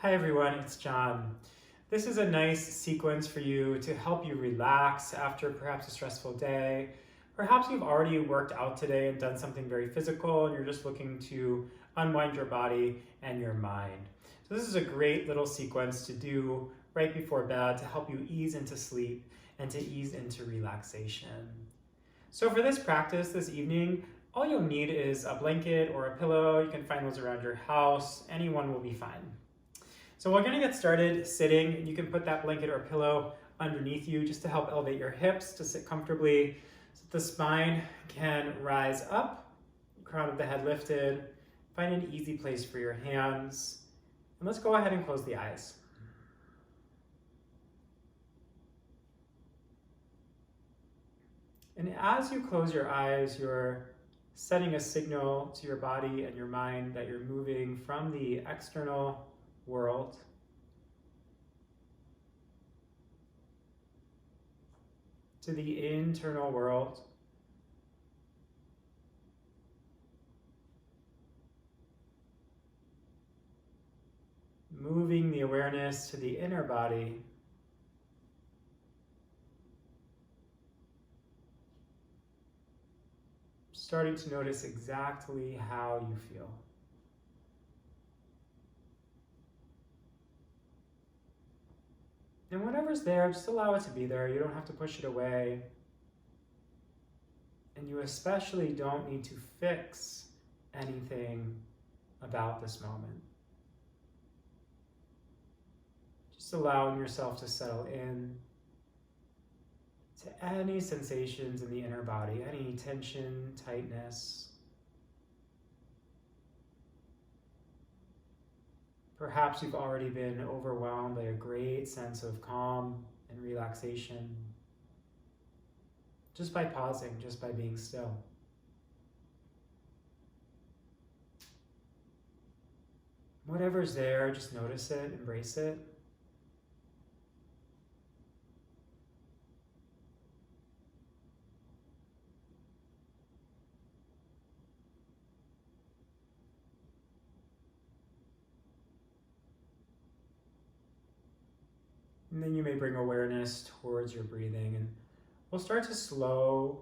Hi everyone, it's John. This is a nice sequence for you to help you relax after perhaps a stressful day. Perhaps you've already worked out today and done something very physical and you're just looking to unwind your body and your mind. So this is a great little sequence to do right before bed to help you ease into sleep and to ease into relaxation. So for this practice this evening, all you'll need is a blanket or a pillow. You can find those around your house. Anyone will be fine. So we're going to get started sitting. You can put that blanket or pillow underneath you just to help elevate your hips to sit comfortably so that the spine can rise up, crown of the head lifted. Find an easy place for your hands. And let's go ahead and close the eyes. And as you close your eyes, you're setting a signal to your body and your mind that you're moving from the external world to the internal world. Moving the awareness to the inner body. Starting to notice exactly how you feel. And whatever's there, just allow it to be there. You don't have to push it away. And you especially don't need to fix anything about this moment. Just allowing yourself to settle in to any sensations in the inner body, any tension, tightness. Perhaps you've already been overwhelmed by a great sense of calm and relaxation just by pausing, just by being still. Whatever's there, just notice it, embrace it. And then you may bring awareness towards your breathing, and we'll start to slow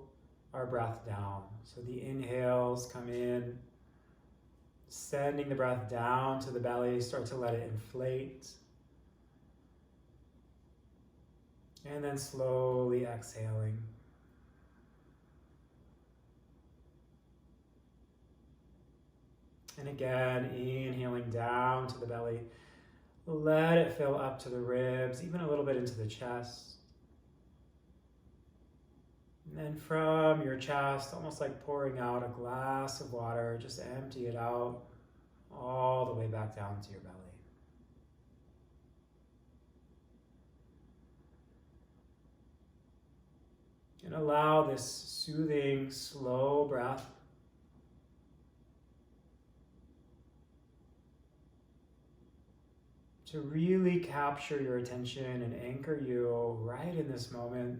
our breath down. So the inhales come in, sending the breath down to the belly, start to let it inflate. And then slowly exhaling. And again, inhaling down to the belly. Let it fill up to the ribs, even a little bit into the chest. And then from your chest, almost like pouring out a glass of water, just empty it out all the way back down to your belly. And allow this soothing, slow breath to really capture your attention and anchor you right in this moment,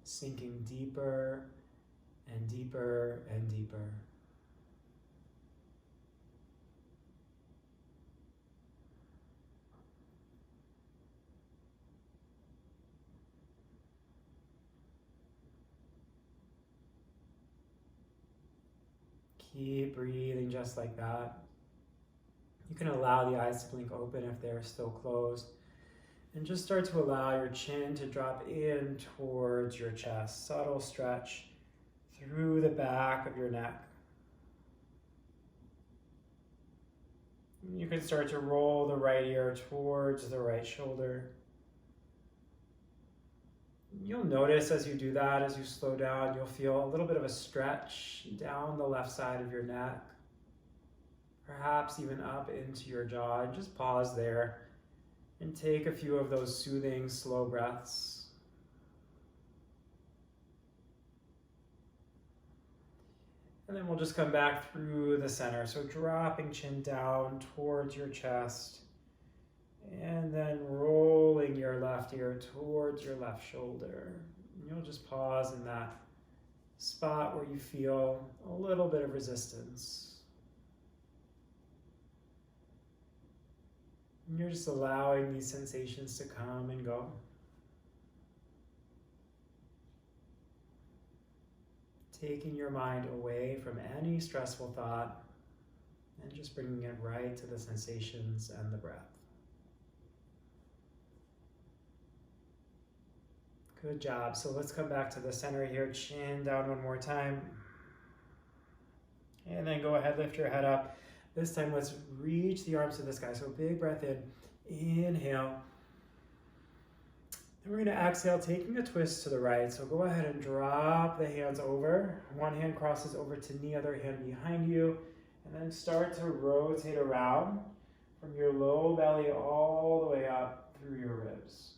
sinking deeper and deeper and deeper. Keep breathing just like that. You can allow the eyes to blink open if they're still closed. And just start to allow your chin to drop in towards your chest. Subtle stretch through the back of your neck. You can start to roll the right ear towards the right shoulder. You'll notice as you do that, as you slow down, you'll feel a little bit of a stretch down the left side of your neck. Perhaps even up into your jaw. Just pause there and take a few of those soothing, slow breaths. And then we'll just come back through the center. So dropping chin down towards your chest. And then rolling your left ear towards your left shoulder. And you'll just pause in that spot where you feel a little bit of resistance. And you're just allowing these sensations to come and go. Taking your mind away from any stressful thought and just bringing it right to the sensations and the breath. Good job. So let's come back to the center here. Chin down one more time. And then go ahead, lift your head up. This time let's reach the arms to the sky. So big breath in. Inhale. Then we're going to exhale, taking a twist to the right. So go ahead and drop the hands over. One hand crosses over to knee, other hand behind you. And then start to rotate around from your low belly all the way up through your ribs.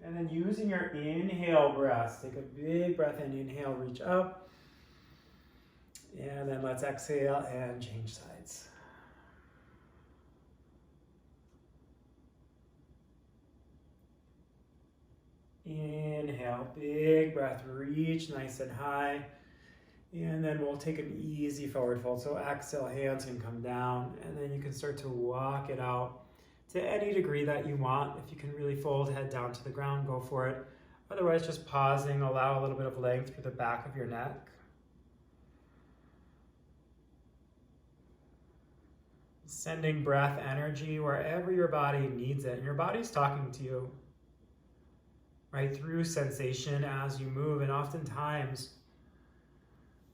And then using your inhale breath, take a big breath in, inhale, reach up. And then let's exhale and change sides. Inhale, big breath, reach nice and high. And then we'll take an easy forward fold. So exhale, hands can come down, and then you can start to walk it out to any degree that you want. If you can really fold head down to the ground, go for it. Otherwise, just pausing, allow a little bit of length through the back of your neck. Sending breath energy wherever your body needs it. And your body's talking to you, right, through sensation as you move. And oftentimes,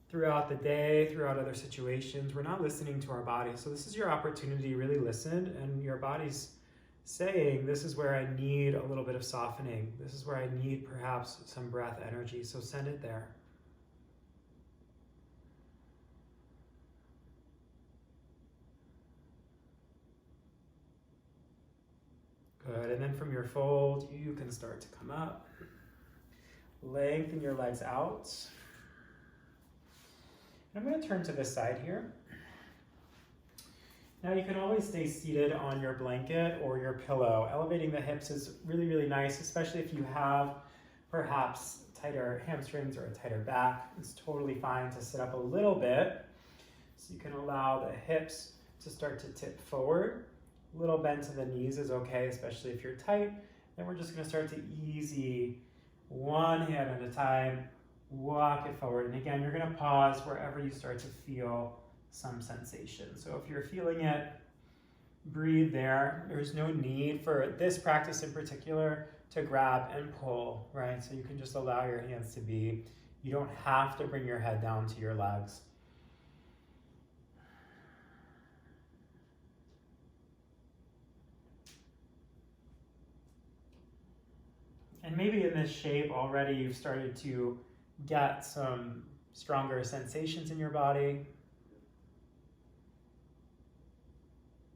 throughout the day, throughout other situations, we're not listening to our body. So this is your opportunity to really listen, and your body's saying, this is where I need a little bit of softening. This is where I need perhaps some breath energy. So send it there. Good, and then from your fold, you can start to come up. Lengthen your legs out. I'm going to turn to this side here. Now you can always stay seated on your blanket or your pillow. Elevating the hips is really, really nice, especially if you have perhaps tighter hamstrings or a tighter back. It's totally fine to sit up a little bit. So you can allow the hips to start to tip forward. A little bend to the knees is okay, especially if you're tight. Then we're just going to start to easy, one hand at a time, walk it forward. And again, you're going to pause wherever you start to feel some sensation. So if you're feeling it, breathe there. There's no need for this practice in particular to grab and pull, right? So you can just allow your hands to be. You don't have to bring your head down to your legs. And maybe in this shape already you've started to get some stronger sensations in your body.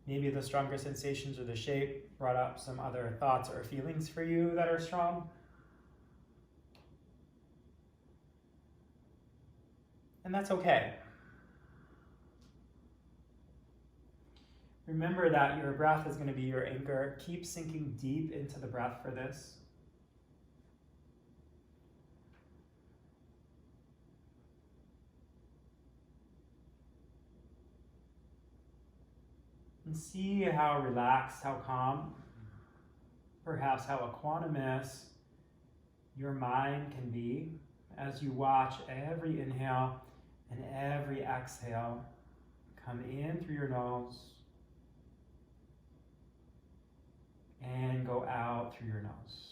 Maybe the stronger sensations or the shape brought up some other thoughts or feelings for you that are strong. And that's okay. Remember that your breath is going to be your anchor. Keep sinking deep into the breath for this. And see how relaxed, how calm, perhaps how equanimous your mind can be as you watch every inhale and every exhale come in through your nose and go out through your nose.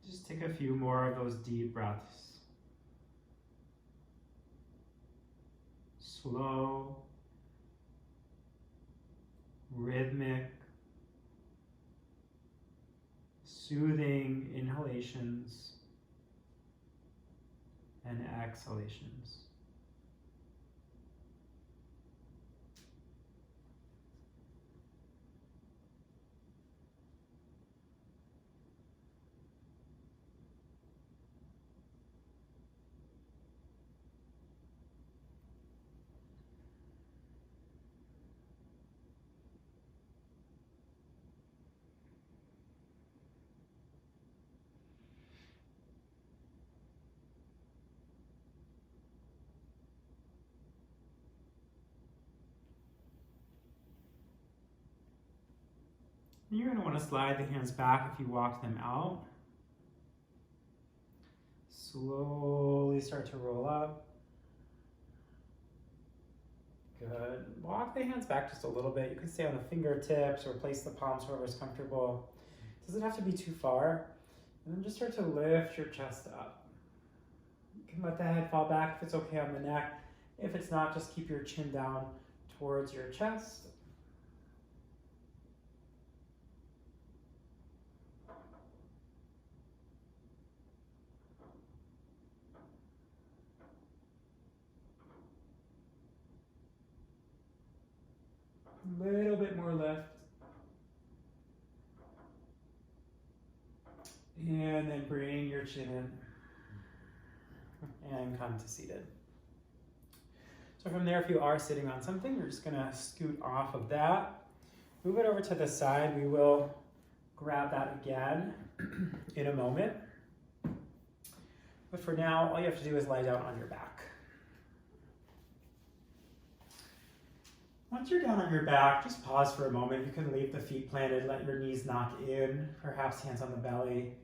Just take a few more of those deep breaths. Slow, rhythmic, soothing inhalations and exhalations. And you're going to want to slide the hands back if you walk them out. Slowly start to roll up. Good. Walk the hands back just a little bit. You can stay on the fingertips or place the palms wherever is comfortable. Doesn't have to be too far. And then just start to lift your chest up. You can let the head fall back if it's okay on the neck. If it's not, just keep your chin down towards your chest. A little bit more lift. And then bring your chin in and come to seated. So from there, if you are sitting on something, you're just gonna scoot off of that. Move it over to the side. We will grab that again in a moment. But for now, all you have to do is lie down on your back. Once you're down on your back, just pause for a moment. You can leave the feet planted, let your knees knock in, perhaps hands on the belly,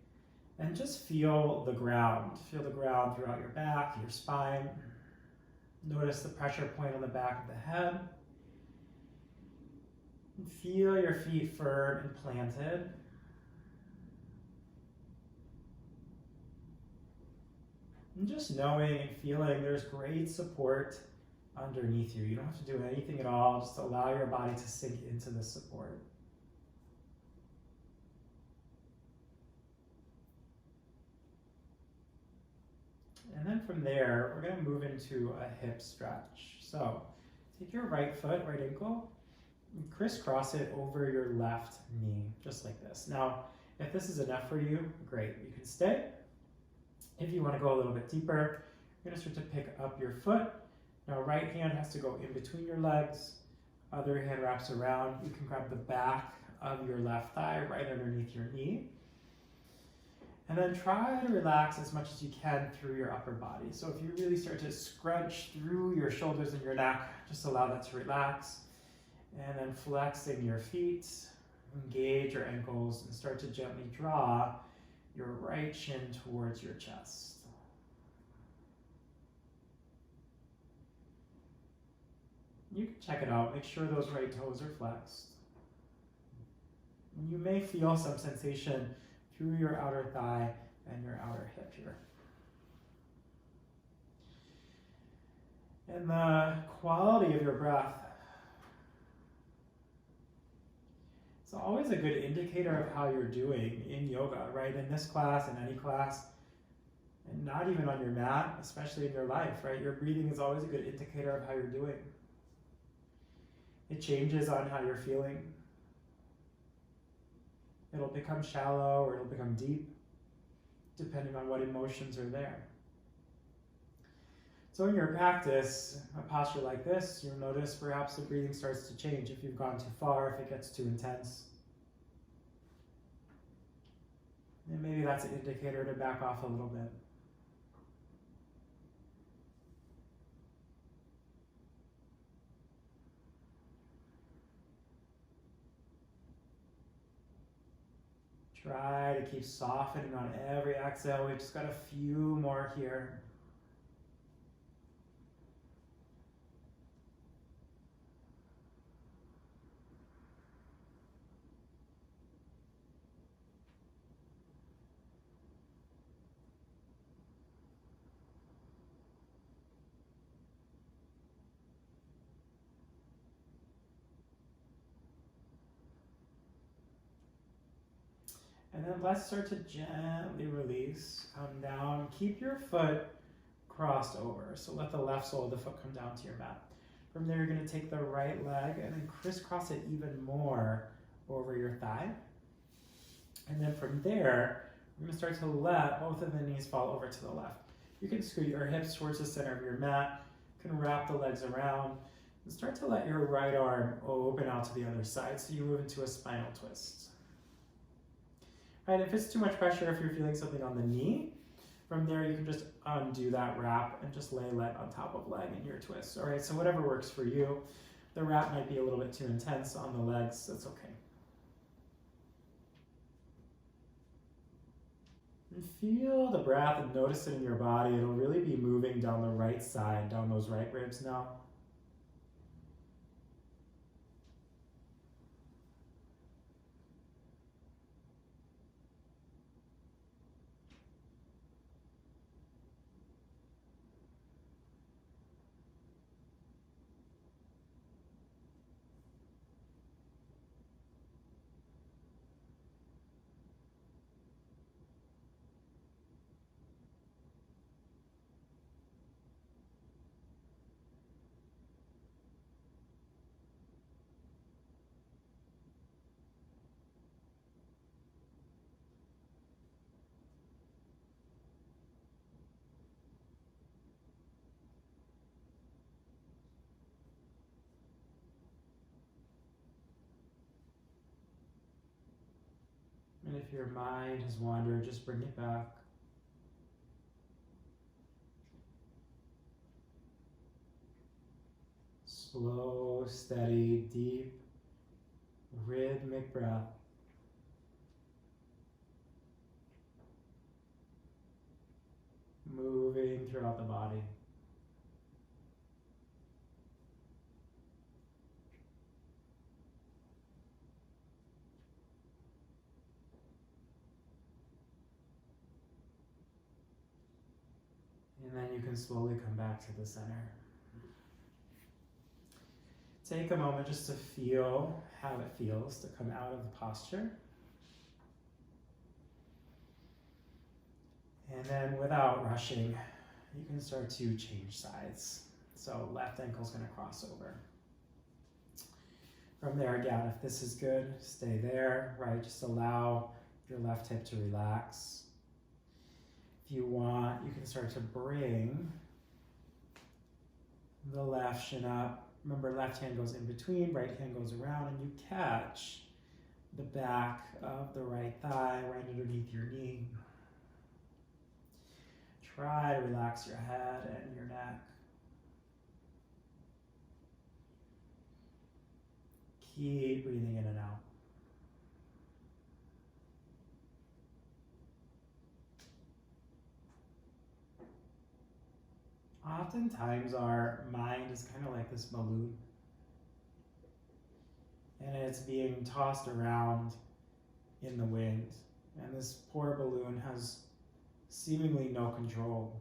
and just feel the ground. Feel the ground throughout your back, your spine. Notice the pressure point on the back of the head. And feel your feet firm and planted. And just knowing and feeling there's great support underneath you. You don't have to do anything at all. Just allow your body to sink into the support. And then from there, we're going to move into a hip stretch. So take your right foot, right ankle, and crisscross it over your left knee, just like this. Now, if this is enough for you, great. You can stay. If you want to go a little bit deeper, you're going to start to pick up your foot. Now, right hand has to go in between your legs. Other hand wraps around. You can grab the back of your left thigh right underneath your knee. And then try to relax as much as you can through your upper body. So if you really start to scrunch through your shoulders and your neck, just allow that to relax. And then flexing your feet, engage your ankles, and start to gently draw your right shin towards your chest. You can check it out. Make sure those right toes are flexed. You may feel some sensation through your outer thigh and your outer hip here. And the quality of your breath is always a good indicator of how you're doing in yoga, right? In this class, in any class, and not even on your mat, especially in your life, right? Your breathing is always a good indicator of how you're doing. It changes on how you're feeling. It'll become shallow or it'll become deep, depending on what emotions are there. So in your practice, a posture like this, you'll notice perhaps the breathing starts to change if you've gone too far, if it gets too intense. And maybe that's an indicator to back off a little bit. Try to keep softening on every exhale. We've just got a few more here. And then let's start to gently release, come down, keep your foot crossed over. So let the left sole of the foot come down to your mat. From there, you're going to take the right leg and then crisscross it even more over your thigh. And then from there, we're going to start to let both of the knees fall over to the left. You can scoot your hips towards the center of your mat. You can wrap the legs around and start to let your right arm open out to the other side. So you move into a spinal twist. Right, if it's too much pressure, if you're feeling something on the knee, from there you can just undo that wrap and just lay leg on top of leg in your twist. All right, so whatever works for you. The wrap might be a little bit too intense on the legs, that's okay. And feel the breath and notice it in your body. It'll really be moving down the right side, down those right ribs now. And if your mind has wandered, just bring it back. Slow, steady, deep, rhythmic breath. Moving throughout the body. And then you can slowly come back to the center. Take a moment just to feel how it feels to come out of the posture. And then without rushing, you can start to change sides. So left ankle's gonna cross over. From there again, if this is good, stay there, right? Just allow your left hip to relax. If you want, you can start to bring the left shin up. Remember, left hand goes in between, right hand goes around, and you catch the back of the right thigh right underneath your knee. Try to relax your head and your neck. Keep breathing in and out. Oftentimes our mind is kind of like this balloon, and it's being tossed around in the wind, and this poor balloon has seemingly no control.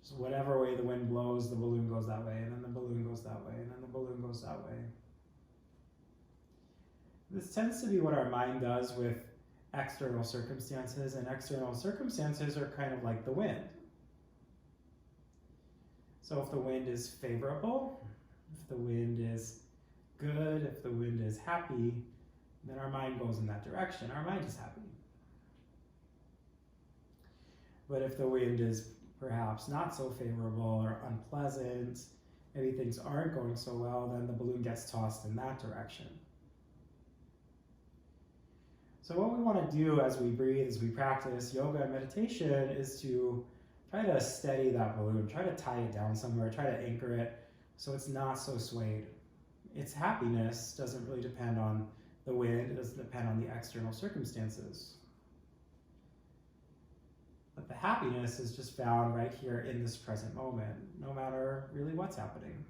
Just whatever way the wind blows, the balloon goes that way, and then the balloon goes that way, and then the balloon goes that way. This tends to be what our mind does with external circumstances, and external circumstances are kind of like the wind. So if the wind is favorable, if the wind is good, if the wind is happy, then our mind goes in that direction. Our mind is happy. But if the wind is perhaps not so favorable or unpleasant, maybe things aren't going so well, then the balloon gets tossed in that direction. So what we want to do as we breathe, as we practice yoga and meditation, is to try to steady that balloon, try to tie it down somewhere, try to anchor it so it's not so swayed. Its happiness doesn't really depend on the wind, it doesn't depend on the external circumstances. But the happiness is just found right here in this present moment, no matter really what's happening.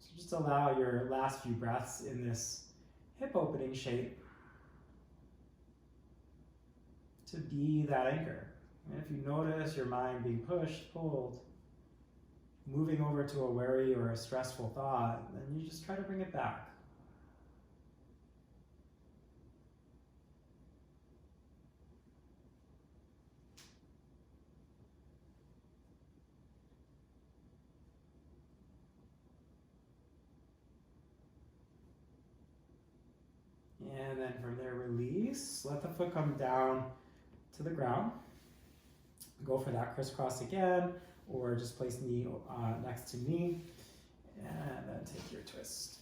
So just allow your last few breaths in this hip opening shape to be that anchor. And if you notice your mind being pushed, pulled, moving over to a worry or a stressful thought, then you just try to bring it back. And then from there, release. Let the foot come down to the ground. Go for that crisscross again, or just place knee next to knee, and then take your twist.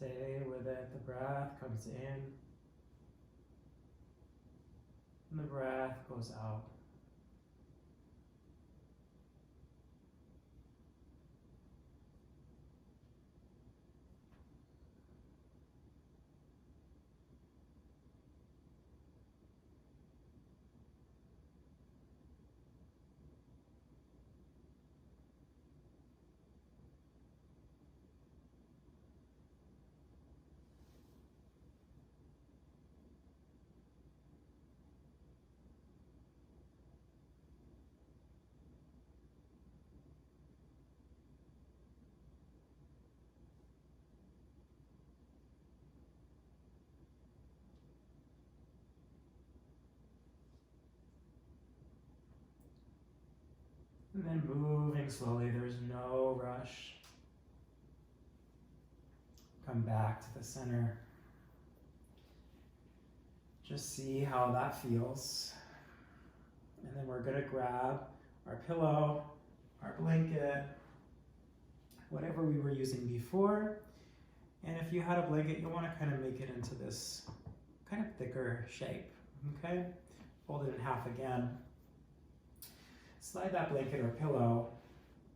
Stay with it. The breath comes in and the breath goes out. And then moving slowly, there's no rush. Come back to the center. Just see how that feels. And then we're gonna grab our pillow, our blanket, whatever we were using before. And if you had a blanket, you wanna kind of make it into this kind of thicker shape, okay? Fold it in half again. Slide that blanket or pillow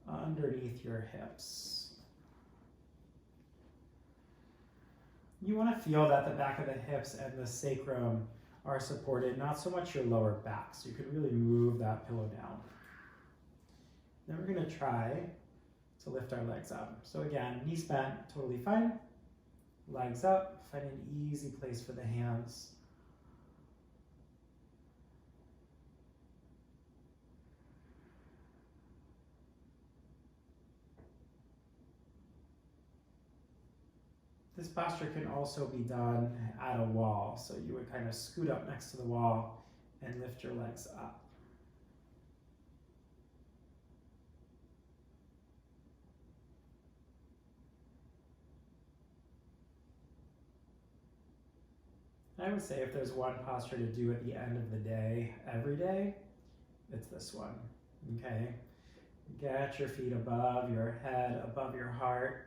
underneath your hips. You want to feel that the back of the hips and the sacrum are supported, not so much your lower back. So you can really move that pillow down. Then we're going to try to lift our legs up. So again, knees bent, totally fine. Legs up, find an easy place for the hands. This posture can also be done at a wall. So you would kind of scoot up next to the wall and lift your legs up. I would say if there's one posture to do at the end of the day, every day, it's this one, okay? Get your feet above your head, above your heart.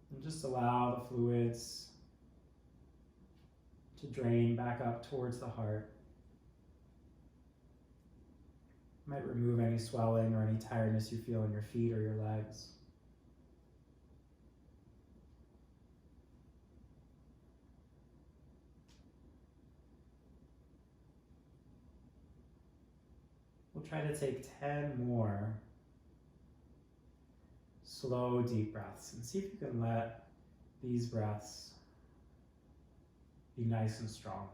And just allow the fluids to drain back up towards the heart. Might remove any swelling or any tiredness you feel in your feet or your legs. We'll try to take 10 more slow, deep breaths and see if you can let these breaths be nice and strong.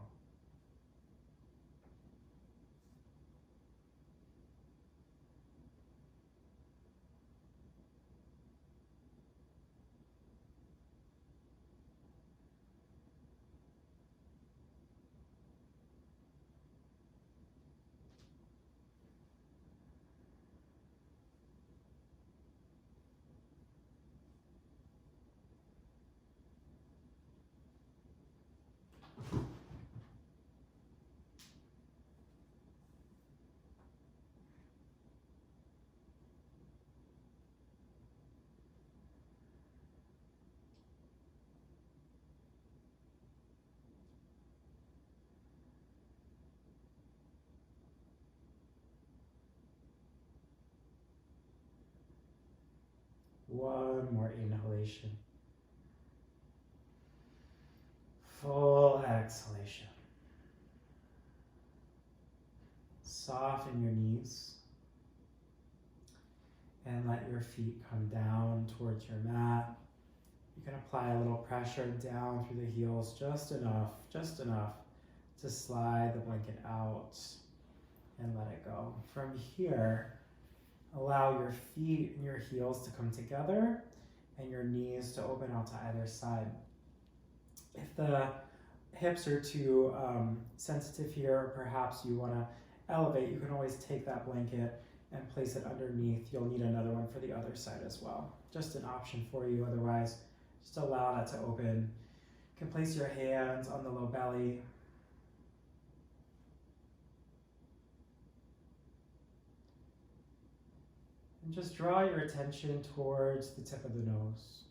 One more inhalation. Full exhalation. Soften your knees and let your feet come down towards your mat. You can apply a little pressure down through the heels, just enough to slide the blanket out and let it go. From here, allow your feet and your heels to come together and your knees to open out to either side. If the hips are too sensitive here, or perhaps you want to elevate, you can always take that blanket and place it underneath. You'll need another one for the other side as well. Just an option for you. Otherwise, just allow that to open. You can place your hands on the low belly. And just draw your attention towards the tip of the nose.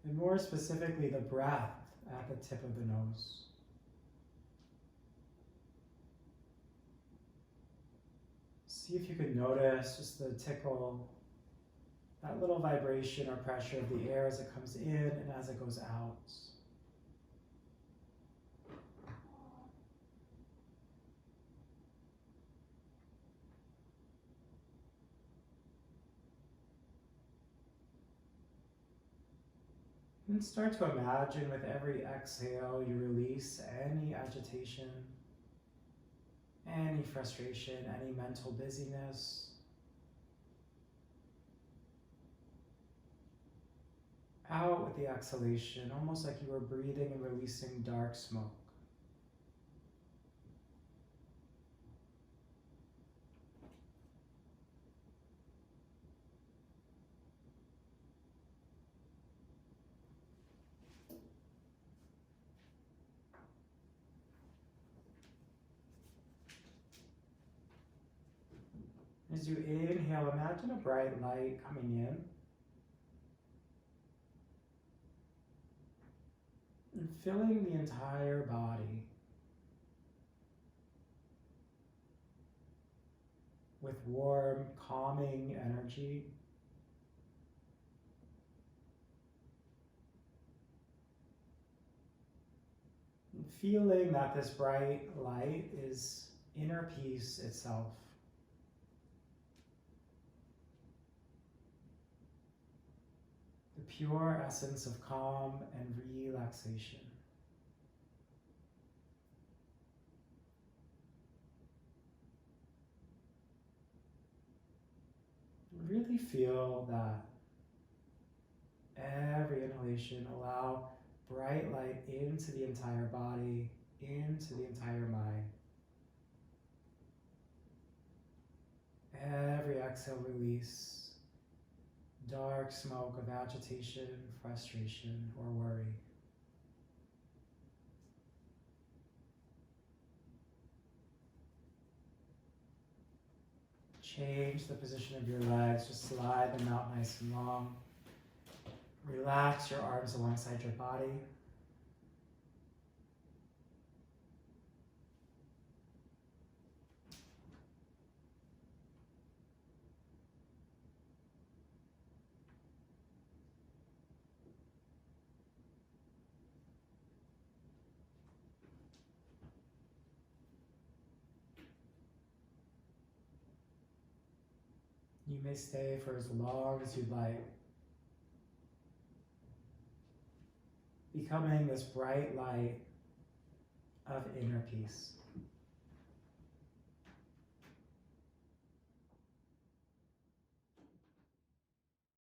And more specifically, the breath at the tip of the nose. See if you can notice just the tickle, that little vibration or pressure of the air as it comes in and as it goes out. And start to imagine with every exhale you release any agitation, any frustration, any mental busyness. Out with the exhalation, almost like you were breathing and releasing dark smoke. As you inhale, imagine a bright light coming in and filling the entire body with warm, calming energy. And feeling that this bright light is inner peace itself. The pure essence of calm and relaxation. Really feel that every inhalation, allow bright light into the entire body, into the entire mind. Every exhale, release dark smoke of agitation, frustration, or worry. Change the position of your legs, just slide them out nice and long. Relax your arms alongside your body. You may stay for as long as you'd like, becoming this bright light of inner peace.